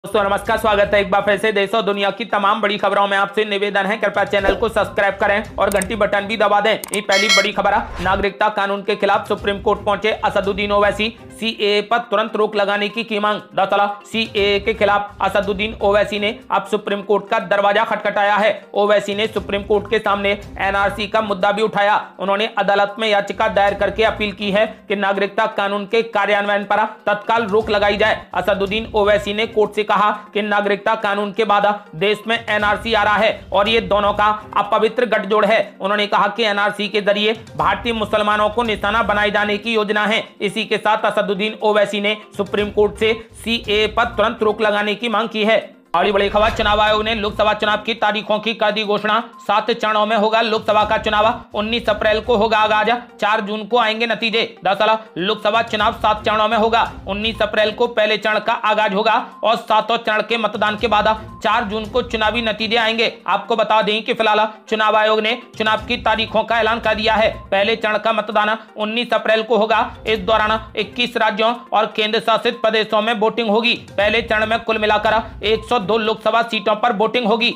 दोस्तों नमस्कार, स्वागत है एक बार फिर से देश और दुनिया की तमाम बड़ी खबरों में। आपसे निवेदन है कृपया चैनल को सब्सक्राइब करें और घंटी बटन भी दबा दें। ये पहली बड़ी खबर है। नागरिकता कानून के खिलाफ सुप्रीम कोर्ट पहुंचे असदुद्दीन ओवैसी, सीएए पर तुरंत रोक लगाने की मांग। दरअसल सीएए के खिलाफ असदुद्दीन ओवैसी ने अब सुप्रीम कोर्ट का दरवाजा खटखटाया है। ओवैसी ने सुप्रीम कोर्ट के सामने एनआरसी का मुद्दा भी उठाया। उन्होंने अदालत में याचिका दायर करके अपील की है कि नागरिकता कानून के कार्यान्वयन पर तत्काल रोक लगाई जाए। असदुद्दीन ओवैसी ने कोर्ट से कहा कि नागरिकता कानून के बाद देश में एनआरसी आ रहा है और ये दोनों का अपवित्र गठजोड़ है। उन्होंने कहा कि एनआरसी के जरिए भारतीय मुसलमानों को निशाना बनाए जाने की योजना है। इसी के साथ असदुद्दीन ओवैसी ने सुप्रीम कोर्ट से सीएए पर तुरंत रोक लगाने की मांग की है। और बड़ी खबर, चुनाव आयोग ने लोकसभा चुनाव की तारीखों की कर दी घोषणा। 7 चरणों में होगा लोकसभा का चुनाव। 19 अप्रैल को होगा आगाज, 4 जून को आएंगे नतीजे। दरअसल लोकसभा चुनाव 7 चरणों में होगा। 19 अप्रैल को पहले चरण का आगाज होगा और 7वें चरण के मतदान के बाद 4 जून को चुनावी नतीजे आएंगे। आपको बता दें कि फिलहाल चुनाव आयोग ने चुनाव की तारीखों का ऐलान कर दिया है। पहले चरण का मतदान 19 अप्रैल को होगा। इस दौरान 21 राज्यों और केंद्र शासित प्रदेशों में वोटिंग होगी। पहले चरण में कुल मिलाकर 102 लोकसभा सीटों पर वोटिंग होगी।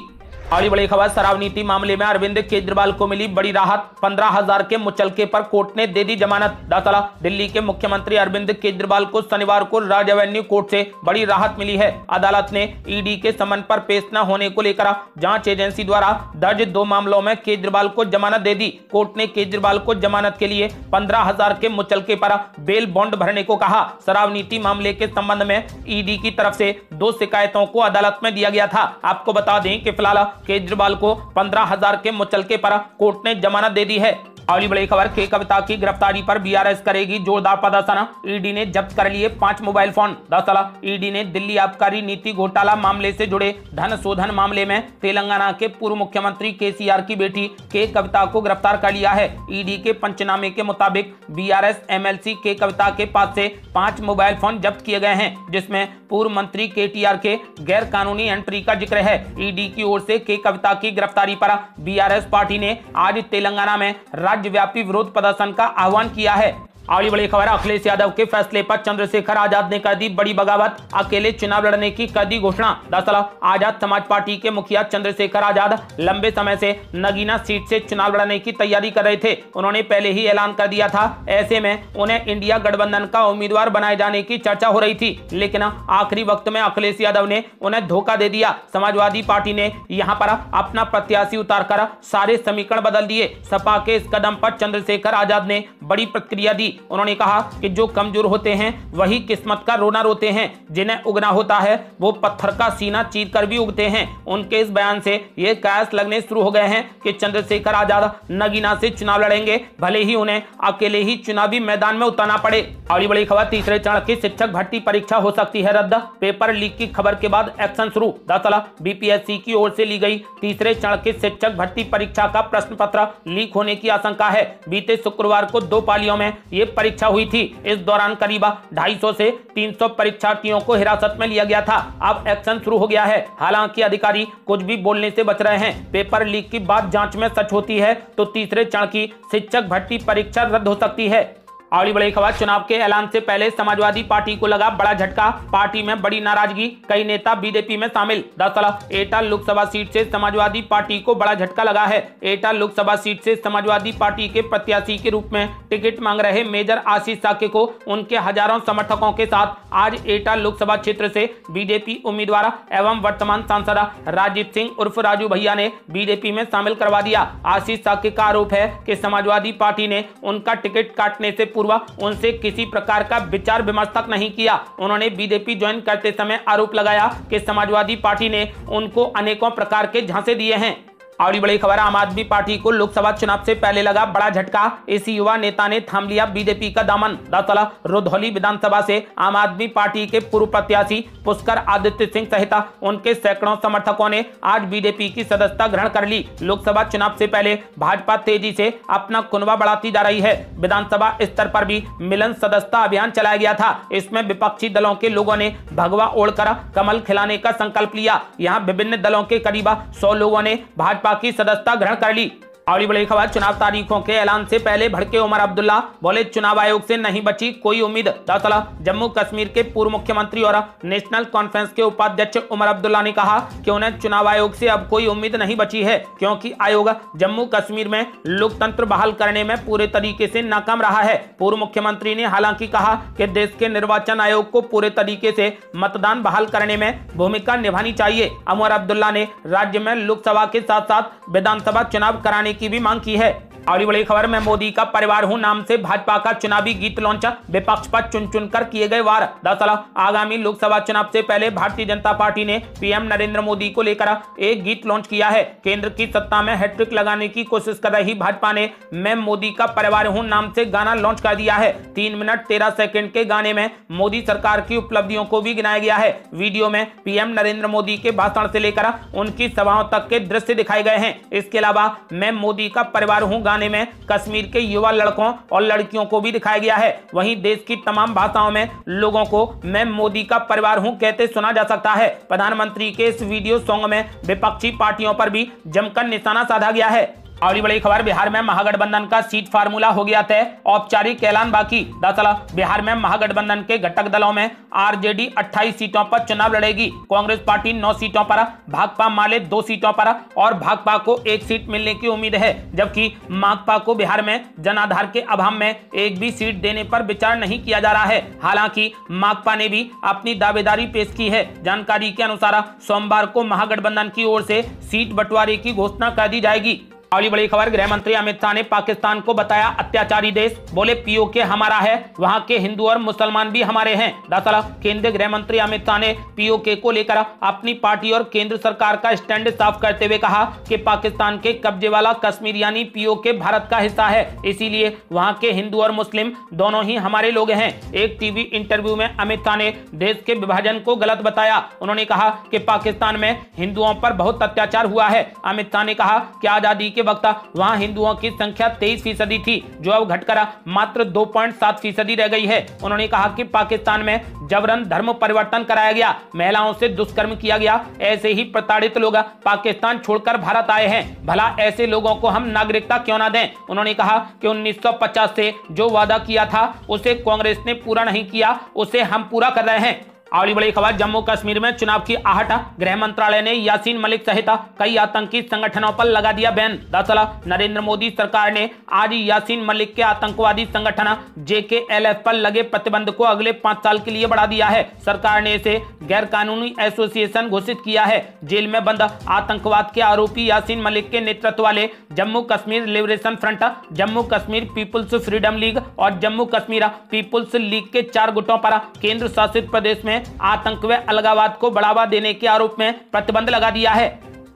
और बड़ी खबर, शराब नीति मामले में अरविंद केजरीवाल को मिली बड़ी राहत। 15,000 के मुचलके पर कोर्ट ने दे दी जमानत। दरअसल दिल्ली के मुख्यमंत्री अरविंद केजरीवाल को शनिवार को राज एवेन्यू कोर्ट से बड़ी राहत मिली है। अदालत ने ईडी के समन पर पेश न होने को लेकर जांच एजेंसी द्वारा दर्ज 2 मामलों में केजरीवाल को जमानत दे दी। कोर्ट ने केजरीवाल को जमानत के लिए 15,000 के मुचलके पर बेल बॉन्ड भरने को कहा। शराब नीति मामले के संबंध में ईडी की तरफ से 2 शिकायतों को अदालत में दिया गया था। आपको बता दें कि फिलहाल केजरीवाल को 15,000 के मुचलके पर कोर्ट ने जमानत दे दी है। अगली बड़ी खबर, के कविता की गिरफ्तारी पर बीआरएस करेगी जोरदार प्रदर्शन। ईडी ने जब्त कर लिए 5 मोबाइल फोन। दरअसल ईडी ने दिल्ली आबकारी नीति घोटाला मामले से जुड़े धन शोधन मामले में तेलंगाना के पूर्व मुख्यमंत्री केसीआर की बेटी के कविता को गिरफ्तार कर लिया है। ईडी के पंचनामे के मुताबिक बीआरएस एमएलसी के कविता के पास से 5 मोबाइल फोन जब्त किए गए हैं, जिसमें पूर्व मंत्री केटीआर के गैर कानूनी एंट्री का जिक्र है। ईडी की ओर से के कविता की गिरफ्तारी पर बीआरएस पार्टी ने आज तेलंगाना में राज्यव्यापी विरोध प्रदर्शन का आह्वान किया है। अगली बड़ी खबर, अखिलेश यादव के फैसले पर चंद्रशेखर आजाद ने कर दी बड़ी बगावत। अकेले चुनाव लड़ने की कर दी घोषणा। दरअसल आजाद समाज पार्टी के मुखिया चंद्रशेखर आजाद लंबे समय से नगीना सीट से चुनाव लड़ने की तैयारी कर रहे थे। उन्होंने पहले ही ऐलान कर दिया था। ऐसे में उन्हें इंडिया गठबंधन का उम्मीदवार बनाए जाने की चर्चा हो रही थी, लेकिन आखिरी वक्त में अखिलेश यादव ने उन्हें धोखा दे दिया। समाजवादी पार्टी ने यहाँ पर अपना प्रत्याशी उतारकर सारे समीकरण बदल दिए। सपा के इस कदम पर चंद्रशेखर आजाद ने बड़ी प्रतिक्रिया दी। उन्होंने कहा कि जो कमजोर होते हैं वही किस्मत का रोना रोते हैं, जिन्हें उगना होता है वो पत्थर का सीना चीर कर भी उगते हैं। उनके इस बयान से ये कयास लगने शुरू हो गए हैं कि चंद्रशेखर आजाद नगीना से चुनाव लड़ेंगे, भले ही उन्हें अकेले ही चुनावी मैदान में उतरना पड़े। अगली बड़ी खबर, तीसरे चरण की शिक्षक भर्ती परीक्षा हो सकती है रद्द। पेपर लीक की खबर के बाद एक्शन शुरू। दरअसल बीपीएससी की ओर से ली गई तीसरे चरण की शिक्षक भर्ती परीक्षा का प्रश्न पत्र लीक होने की आशंका है। बीते शुक्रवार को 2 पालियों में ये परीक्षा हुई थी। इस दौरान करीब 250 से 300 परीक्षार्थियों को हिरासत में लिया गया था। अब एक्शन शुरू हो गया है। हालांकि अधिकारी कुछ भी बोलने से बच रहे हैं। पेपर लीक की बात जांच में सच होती है तो तीसरे चरण की शिक्षक भर्ती परीक्षा रद्द हो सकती है। अगली बड़ी खबर, चुनाव के ऐलान से पहले समाजवादी पार्टी को लगा बड़ा झटका। पार्टी में बड़ी नाराजगी, कई नेता बीजेपी में शामिल। दरअसल एटा लोकसभा सीट से समाजवादी पार्टी को बड़ा झटका लगा है। एटा लोकसभा सीट से समाजवादी पार्टी के प्रत्याशी के रूप में टिकट मांग रहे मेजर आशीष साके को उनके हजारों समर्थकों के साथ आज एटा लोकसभा क्षेत्र से बीजेपी उम्मीदवार एवं वर्तमान सांसद राजीव सिंह उर्फ राजू भैया ने बीजेपी में शामिल करवा दिया। आशीष साके का आरोप है कि समाजवादी पार्टी ने उनका टिकट काटने से उनसे किसी प्रकार का विचार विमर्श तक नहीं किया। उन्होंने बीजेपी ज्वाइन करते समय आरोप लगाया कि समाजवादी पार्टी ने उनको अनेकों प्रकार के झांसे दिए हैं। अगली बड़ी खबर, आम आदमी पार्टी को लोकसभा चुनाव से पहले लगा बड़ा झटका। इस युवा नेता ने थाम लिया बीजेपी का दामन। दरअसल रुधौली विधानसभा से आम आदमी पार्टी के पूर्व प्रत्याशी पुष्कर आदित्य सिंह सहित उनके सैकड़ों समर्थकों ने आज बीजेपी की सदस्यता ग्रहण कर ली। लोकसभा चुनाव से पहले भाजपा तेजी से अपना कुनबा बढ़ाती जा रही है। विधानसभा स्तर पर भी मिलन सदस्यता अभियान चलाया गया था। इसमें विपक्षी दलों के लोगों ने भगवा ओढ़कर कमल खिलाने का संकल्प लिया। यहाँ विभिन्न दलों के करीब 100 लोगों ने भाजपा की सदस्यता ग्रहण कर ली। अगली बड़ी खबर, चुनाव तारीखों के ऐलान से पहले भड़के उमर अब्दुल्ला, बोले चुनाव आयोग से नहीं बची कोई उम्मीद। दरअसल जम्मू कश्मीर के पूर्व मुख्यमंत्री और नेशनल कॉन्फ्रेंस के उपाध्यक्ष उमर अब्दुल्ला ने कहा कि उन्हें चुनाव आयोग से अब कोई उम्मीद नहीं बची है, क्योंकि आयोग जम्मू कश्मीर में लोकतंत्र बहाल करने में पूरे तरीके से नाकाम रहा है। पूर्व मुख्यमंत्री ने हालांकि कहा कि देश के निर्वाचन आयोग को पूरे तरीके से मतदान बहाल करने में भूमिका निभानी चाहिए। उमर अब्दुल्ला ने राज्य में लोकसभा के साथ साथ विधानसभा चुनाव कराने की भी मांग की है। अगली बड़ी खबर में, मोदी का परिवार हूं नाम से भाजपा का चुनावी गीत लॉन्च, विपक्ष पर चुन चुनकर किए गए वार। दरअसल आगामी लोकसभा चुनाव से पहले भारतीय जनता पार्टी ने पीएम नरेंद्र मोदी को लेकर एक गीत लॉन्च किया है। केंद्र की सत्ता में हैट्रिक लगाने की कोशिश कर रही भाजपा ने मैं मोदी का परिवार हूं नाम से गाना लॉन्च कर दिया है। 3 मिनट 13 सेकंड के गाने में मोदी सरकार की उपलब्धियों को भी गिनाया गया है। वीडियो में पीएम नरेंद्र मोदी के भाषण से लेकर उनकी सभाओं तक के दृश्य दिखाए गए हैं। इसके अलावा मैं मोदी का परिवार हूं गाने में कश्मीर के युवा लड़कों और लड़कियों को भी दिखाया गया है। वहीं देश की तमाम भाषाओं में लोगों को मैं मोदी का परिवार हूं कहते सुना जा सकता है। प्रधानमंत्री के इस वीडियो सॉन्ग में विपक्षी पार्टियों पर भी जमकर निशाना साधा गया है। अगली बड़ी खबर, बिहार में महागठबंधन का सीट फार्मूला हो गया तय, औपचारिक ऐलान बाकी। दरअसल बिहार में महागठबंधन के घटक दलों में आरजेडी 28 सीटों पर चुनाव लड़ेगी, कांग्रेस पार्टी 9 सीटों पर, भाकपा माले 2 सीटों पर और भाकपा को 1 सीट मिलने की उम्मीद है, जबकि माकपा को बिहार में जनाधार के अभाव में एक भी सीट देने पर विचार नहीं किया जा रहा है। हालांकि माकपा ने भी अपनी दावेदारी पेश की है। जानकारी के अनुसार सोमवार को महागठबंधन की ओर से सीट बंटवारे की घोषणा कर दी जाएगी। अगली बड़ी खबर, गृह मंत्री अमित शाह ने पाकिस्तान को बताया अत्याचारी देश, बोले पीओके हमारा है, वहां के हिंदू और मुसलमान भी हमारे हैं। दरअसल केंद्रीय गृह मंत्री अमित शाह ने पीओके को लेकर अपनी पार्टी और केंद्र सरकार का स्टैंड साफ करते हुए कहा कि पाकिस्तान के कब्जे वाला कश्मीर यानी पीओके भारत का हिस्सा है, इसीलिए वहां के हिंदू और मुस्लिम दोनों ही हमारे लोग हैं। एक टीवी इंटरव्यू में अमित शाह ने देश के विभाजन को गलत बताया। उन्होंने कहा कि पाकिस्तान में हिंदुओं पर बहुत अत्याचार हुआ है। अमित शाह ने कहा कि आजादी के वक्त वहां हिंदुओं की संख्या 23% थी, जो अब घटकर मात्र 2.7% रह गई है। उन्होंने कहा कि पाकिस्तान में जबरन धर्म परिवर्तन कराया गया, महिलाओं से दुष्कर्म किया गया, ऐसे ही प्रताड़ित लोग पाकिस्तान छोड़कर भारत आए हैं, भला ऐसे लोगों को हम नागरिकता क्यों ना दें। उन्होंने कहा कि 1950 से जो वादा किया था उसे कांग्रेस ने पूरा नहीं किया, उसे हम पूरा कर रहे हैं। अगली बड़ी खबर, जम्मू कश्मीर में चुनाव की आहट, गृह मंत्रालय ने यासीन मलिक सहित कई आतंकी संगठनों पर लगा दिया बैन। दरअसल नरेंद्र मोदी सरकार ने आज यासीन मलिक के आतंकवादी संगठन JKLF पर लगे प्रतिबंध को अगले 5 साल के लिए बढ़ा दिया है। सरकार ने इसे गैर कानूनी एसोसिएशन घोषित किया है। जेल में बंद आतंकवाद के आरोपी यासीन मलिक के नेतृत्व वाले Jammu Kashmir liberation front, Jammu Kashmir people's freedom league और जम्मू कश्मीर पीपुल्स लीग के 4 गुटों पर केंद्र शासित प्रदेश में आतंक व अलगाववाद को बढ़ावा देने के आरोप में प्रतिबंध लगा दिया है।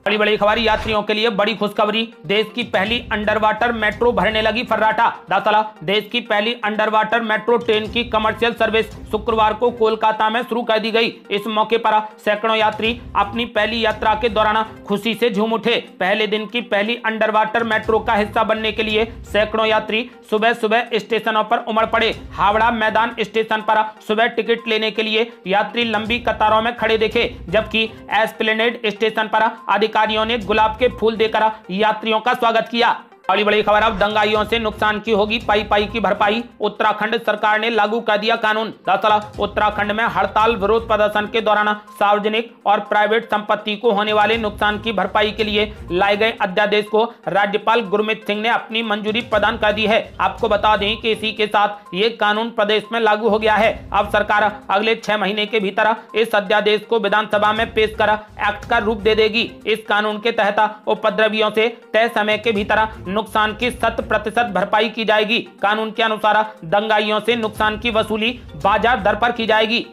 बड़ी बड़ी खबर, यात्रियों के लिए बड़ी खुशखबरी, देश की पहली अंडर वाटर मेट्रो भरने लगी फर्राटा। दरअसल देश की पहली अंडर वाटर मेट्रो ट्रेन की कमर्शियल सर्विस शुक्रवार को कोलकाता में शुरू कर दी गई। इस मौके पर सैकड़ों यात्री अपनी पहली यात्रा के दौरान खुशी से झूम उठे। पहले दिन की पहली अंडर वाटर मेट्रो का हिस्सा बनने के लिए सैकड़ों यात्री सुबह सुबह स्टेशनों पर उमड़ पड़े। हावड़ा मैदान स्टेशन पर सुबह टिकट लेने के लिए यात्री लंबी कतारों में खड़े देखे, जबकि एस्प्लेनेड स्टेशन पर अधिकारियों ने गुलाब के फूल देकर यात्रियों का स्वागत किया। अगली बड़ी खबर, अब दंगाइयों से नुकसान की होगी पाई की भरपाई, उत्तराखंड सरकार ने लागू कर दिया कानून। दरअसल उत्तराखंड में हड़ताल विरोध प्रदर्शन के दौरान सार्वजनिक और प्राइवेट संपत्ति को होने वाले नुकसान की भरपाई के लिए लाए गए अध्यादेश को राज्यपाल गुरमीत सिंह ने अपनी मंजूरी प्रदान कर दी है। आपको बता दें कि इसी के साथ ये कानून प्रदेश में लागू हो गया है। अब सरकार अगले 6 महीने के भीतर इस अध्यादेश को विधानसभा में पेश कर एक्ट का रूप दे देगी। इस कानून के तहत उपद्रवियों से तय समय के भीतर नुकसान की 100% भरपाई की जाएगी। कानून के अनुसार दंगाइयों से नुकसान की वसूली बाजार दर पर की जाएगी।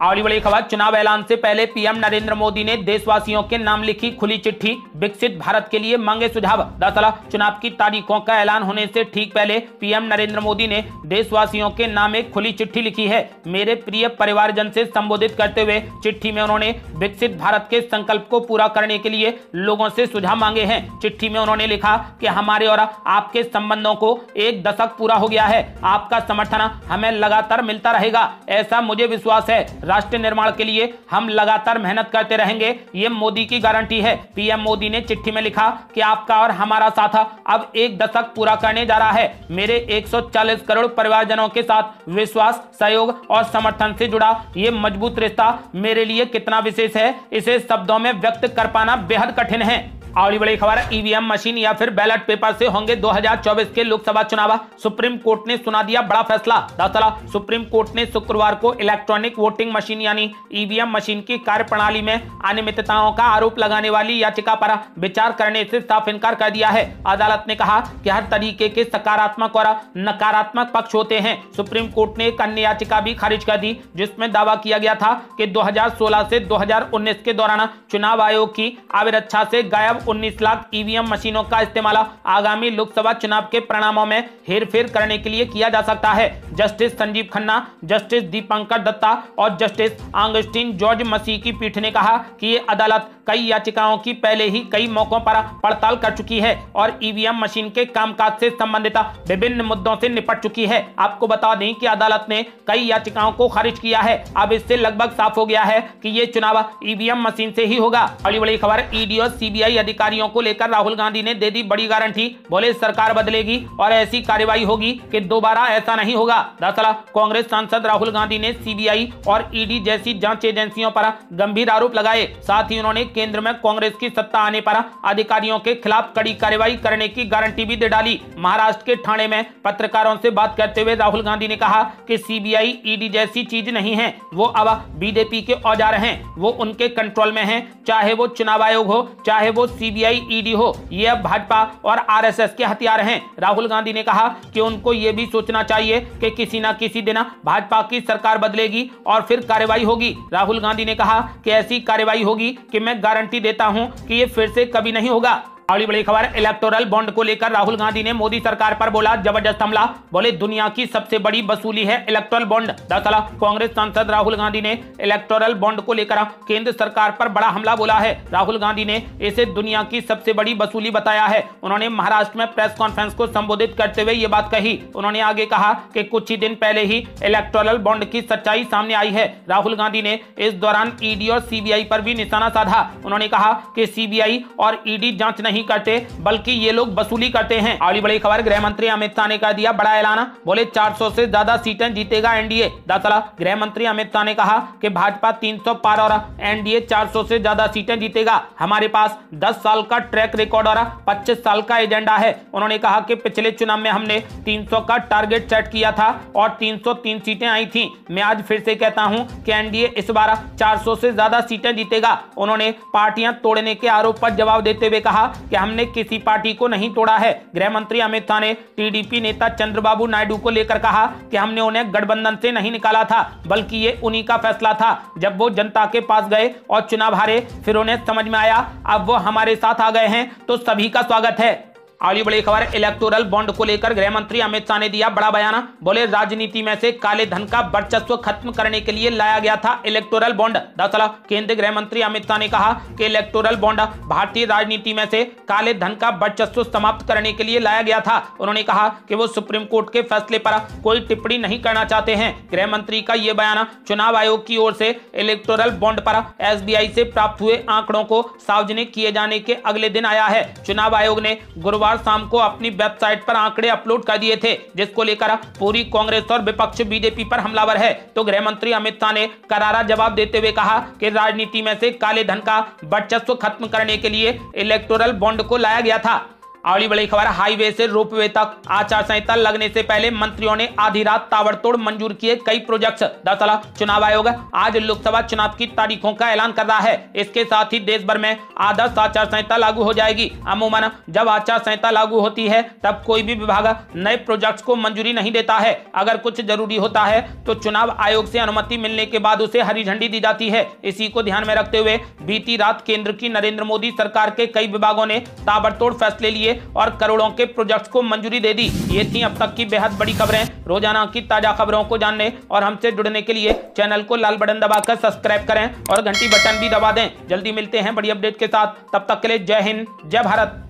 अगली बड़ी खबर, चुनाव ऐलान से पहले पीएम नरेंद्र मोदी ने देशवासियों के नाम लिखी खुली चिट्ठी, विकसित भारत के लिए मांगे सुझाव। दरअसल चुनाव की तारीखों का ऐलान होने से ठीक पहले पीएम नरेंद्र मोदी ने देशवासियों के नाम एक खुली चिट्ठी लिखी है। मेरे प्रिय परिवारजन से संबोधित करते हुए चिट्ठी में उन्होंने विकसित भारत के संकल्प को पूरा करने के लिए लोगों से सुझाव मांगे हैं। चिट्ठी में उन्होंने लिखा कि हमारे और आपके संबंधों को 1 दशक पूरा हो गया है, आपका समर्थन हमें लगातार मिलता रहेगा, ऐसा मुझे विश्वास है। राष्ट्र निर्माण के लिए हम लगातार मेहनत करते रहेंगे, ये मोदी की गारंटी है। पीएम मोदी ने चिट्ठी में लिखा कि आपका और हमारा साथ अब 1 दशक पूरा करने जा रहा है। मेरे 140 करोड़ परिवारजनों के साथ विश्वास, सहयोग और समर्थन से जुड़ा ये मजबूत रिश्ता मेरे लिए कितना विशेष है, इसे शब्दों में व्यक्त कर पाना बेहद कठिन है। अगली बड़ी खबर, ईवीएम मशीन या फिर बैलेट पेपर से होंगे 2024 के लोकसभा चुनाव। सुप्रीम कोर्ट ने सुना दिया बड़ा फैसला। दरअसल सुप्रीम कोर्ट ने शुक्रवार को इलेक्ट्रॉनिक वोटिंग मशीन यानी ईवीएम मशीन की कार्यप्रणाली में अनियमितताओं का आरोप लगाने वाली याचिका पर विचार करने से साफ इनकार कर दिया है। अदालत ने कहा कि हर तरीके के सकारात्मक और नकारात्मक पक्ष होते हैं। सुप्रीम कोर्ट ने एक अन्य याचिका भी खारिज कर दी जिसमें दावा किया गया था कि 2016 से 2019 के दौरान चुनाव आयोग की अविरक्षा से गायब 19 लाख ईवीएम मशीनों का इस्तेमाल आगामी लोकसभा चुनाव के परिणामों में हेरफेर करने के लिए किया जा सकता है। जस्टिस संजीव खन्ना, जस्टिस दीपंकर दत्ता और जस्टिस ऑगस्टिन जॉर्ज मसीह की पीठ ने कहा कि ये अदालत कई याचिकाओं की पहले ही कई मौकों पर पड़ताल कर चुकी है और ईवीएम मशीन के कामकाज से संबंधित विभिन्न मुद्दों से निपट चुकी है। आपको बता दें कि अदालत ने कई याचिकाओं को खारिज किया है। अब इससे लगभग साफ हो गया है कि ये चुनाव ईवीएम मशीन से ही होगा। अगली बड़ी खबर, ईडी और सीबीआई अधिकारियों को लेकर राहुल गांधी ने दे दी बड़ी गारंटी। बोले सरकार बदलेगी और ऐसी कार्रवाई होगी कि दोबारा ऐसा नहीं होगा। दरअसल कांग्रेस सांसद राहुल गांधी ने सीबीआई और ईडी जैसी जांच एजेंसियों पर गंभीर आरोप लगाए। साथ ही उन्होंने केंद्र में कांग्रेस की सत्ता आने पर अधिकारियों के खिलाफ कड़ी कार्रवाई करने की गारंटी भी दे डाली। महाराष्ट्र के ठाणे में पत्रकारों से बात करते हुए राहुल गांधी ने कहा कि सीबीआई ईडी जैसी चीज नहीं है, वो अब बीजेपी के औजार हैं, वो उनके कंट्रोल में हैं, चाहे वो चुनाव आयोग हो चाहे वो सीबीआई ईडी हो, ये अब भाजपा और आरएसएस के हथियार हैं। राहुल गांधी ने कहा कि उनको ये भी सोचना चाहिए कि किसी न किसी दिन भाजपा की सरकार बदलेगी और फिर कार्रवाई होगी। राहुल गांधी ने कहा कि ऐसी कार्रवाई होगी कि मैं गारंटी देता हूं कि ये फिर से कभी नहीं होगा। अगली बड़ी खबर, इलेक्टोरल बॉन्ड को लेकर राहुल गांधी ने मोदी सरकार पर बोला जबरदस्त हमला। बोले दुनिया की सबसे बड़ी वसूली है इलेक्टोरल बॉन्ड। दरअसल कांग्रेस सांसद राहुल गांधी ने इलेक्टोरल बॉन्ड को लेकर केंद्र सरकार पर बड़ा हमला बोला है। राहुल गांधी ने इसे दुनिया की सबसे बड़ी वसूली बताया है। उन्होंने महाराष्ट्र में प्रेस कॉन्फ्रेंस को संबोधित करते हुए ये बात कही। उन्होंने आगे कहा कि कुछ ही दिन पहले ही इलेक्टोरल बॉन्ड की सच्चाई सामने आई है। राहुल गांधी ने इस दौरान ईडी और सीबीआई पर भी निशाना साधा। उन्होंने कहा कि सीबीआई और ईडी जांच नहीं करते बल्कि ये लोग वसूली करते हैं। अगली बड़ी खबर, गृह मंत्री अमित शाह ने कर दिया बड़ा ऐलान। बोले 400 से ज्यादा सीटें जीतेगा एनडीए। दरअसल गृह मंत्री अमित शाह ने कहा कि भाजपा 300 पार और एनडीए 400 से ज्यादा सीटें जीतेगा। हमारे पास 10 साल का ट्रैक रिकॉर्ड और 25 साल का एजेंडा है। उन्होंने कहा कि पिछले चुनाव में हमने 300 का टारगेट सेट किया था और 303 सीटें आई थी। मैं आज फिर से कहता हूं कि एनडीए इस बार 400 से ज्यादा सीटें जीतेगा। उन्होंने पार्टियां तोड़ने के आरोप पर जवाब देते हुए कहा कि हमने किसी पार्टी को नहीं तोड़ा है। गृह मंत्री अमित शाह ने टीडीपी नेता चंद्रबाबू नायडू को लेकर कहा कि हमने उन्हें गठबंधन से नहीं निकाला था बल्कि ये उन्हीं का फैसला था। जब वो जनता के पास गए और चुनाव हारे फिर उन्हें समझ में आया अब वो हमारे साथ आ गए हैं तो सभी का स्वागत है। अगली बड़ी खबर, इलेक्टोरल बॉन्ड को लेकर गृह मंत्री अमित शाह ने दिया बड़ा बयान। बोले राजनीति में से काले धन का वर्चस्व खत्म करने के लिए लाया गया था इलेक्टोरल बॉन्ड। दरअसल केंद्रीय गृह मंत्री अमित शाह ने कहा कि इलेक्टोरल बॉन्ड भारतीय राजनीति में से काले धन का वर्चस्व समाप्त करने के लिए लाया गया था। उन्होंने कहा कि वो सुप्रीम कोर्ट के फैसले पर कोई टिप्पणी नहीं करना चाहते हैं। गृह मंत्री का यह बयान चुनाव आयोग की ओर से इलेक्टोरल बॉन्ड पर एसबीआई से प्राप्त हुए आंकड़ों को सार्वजनिक किए जाने के अगले दिन आया है। चुनाव आयोग ने गुरुवार शाम को अपनी वेबसाइट पर आंकड़े अपलोड कर दिए थे जिसको लेकर पूरी कांग्रेस और विपक्ष बीजेपी पर हमलावर है। तो गृह मंत्री अमित शाह ने करारा जवाब देते हुए कहा कि राजनीति में से काले धन का वर्चस्व खत्म करने के लिए इलेक्टोरल बॉन्ड को लाया गया था। अगली बड़ी खबर, हाईवे से रोपवे तक आचार संहिता लगने से पहले मंत्रियों ने आधी रात ताबड़तोड़ मंजूर किए कई प्रोजेक्ट्स। दरअसल चुनाव आयोग आज लोकसभा चुनाव की तारीखों का ऐलान कर रहा है। इसके साथ ही देश भर में आदर्श आचार संहिता लागू हो जाएगी। अमूमन जब आचार संहिता लागू होती है तब कोई भी विभाग नए प्रोजेक्ट्स को मंजूरी नहीं देता है। अगर कुछ जरूरी होता है तो चुनाव आयोग से अनुमति मिलने के बाद उसे हरी झंडी दी जाती है। इसी को ध्यान में रखते हुए बीती रात केंद्र की नरेंद्र मोदी सरकार के कई विभागों ने ताबड़तोड़ फैसले लिए और करोड़ों के प्रोजेक्ट्स को मंजूरी दे दी। ये थी अब तक की बेहद बड़ी खबरें। रोजाना की ताजा खबरों को जानने और हमसे जुड़ने के लिए चैनल को लाल बटन दबाकर सब्सक्राइब करें और घंटी बटन भी दबा दें। जल्दी मिलते हैं बड़ी अपडेट के साथ, तब तक के लिए जय हिंद, जय भारत।